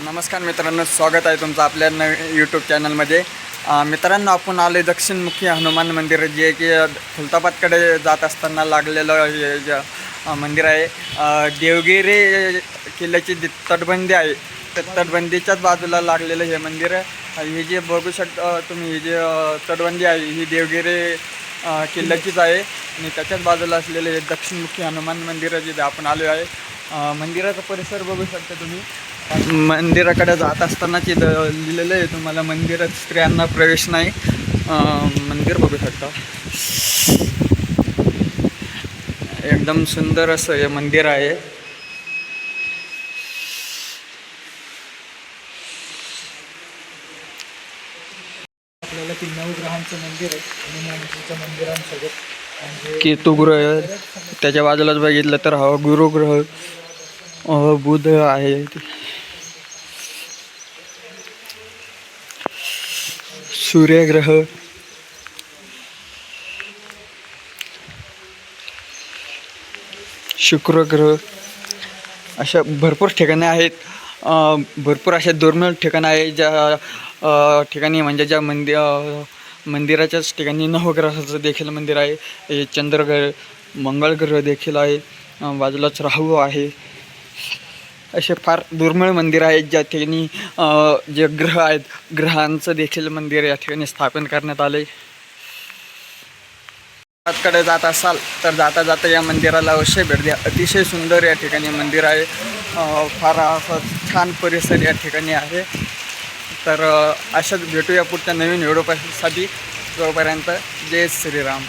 नमस्कार मित्रांनो, स्वागत आहे तुमचं आपल्या यूट्यूब चॅनलमध्ये. मित्रांनो, आपण आलो दक्षिणमुखी हनुमान मंदिर, जे की खुलताबादकडे जात असताना लागलेलं हे जे मंदिर आहे. देवगिरी किल्ल्याची जी तटबंदी आहे, त्या तटबंदीच्याच बाजूला लागलेलं हे मंदिर आहे. हे जे बघू शकता तुम्ही, ही जे तटबंदी आहे ही देवगिरी किल्ल्याचीच आहे आणि त्याच्याच बाजूला असलेले हे दक्षिणमुखी हनुमान मंदिर जिथे आपण आलो आहे. मंदिराचा परिसर बघू शकता तुम्ही. मंदिराकडे जात असतानाच इथं लिहिलेलं आहे तुम्हाला, मंदिरात स्त्रियांना प्रवेश नाही. मंदिर बघू शकता, एकदम सुंदर असं हे मंदिर आहे. आपल्याला ती नवग्रहांचं मंदिर आहे हनुमानजीच्या मंदिरांसोबत केतुग्रह, त्याच्या बाजूलाच बघितलं तर हा गुरुग्रह, बुध आहे. सूर्यग्रह, शुक्रग्रह, अशा भरपूर ठिकाणे आहेत. भरपूर अशा दुर्मिळ ठिकाणं आहेत ज्या ठिकाणी म्हणजे ज्या मंदिराच्याच ठिकाणी नवग्रहाचं देखील मंदिर आहे. हे चंद्रग्रह, मंगळग्रह देखील आहे, बाजूलाच राहू आहे. असे फार दुर्मिळ मंदिर आहेत ज्या ठिकाणी जे ग्रह आहेत, ग्रहांचं देखील मंदिर या ठिकाणी स्थापन करण्यात आले. कडे जात असाल तर जाता जाता या मंदिराला अवश्य भेट द्या. अतिशय सुंदर या ठिकाणी मंदिर आहे. फार असं छान परिसर या ठिकाणी आहे. तर अशाच भेटूया पुढच्या नवीन व्हिडिओसाठी. तोपर्यंत जय श्रीराम.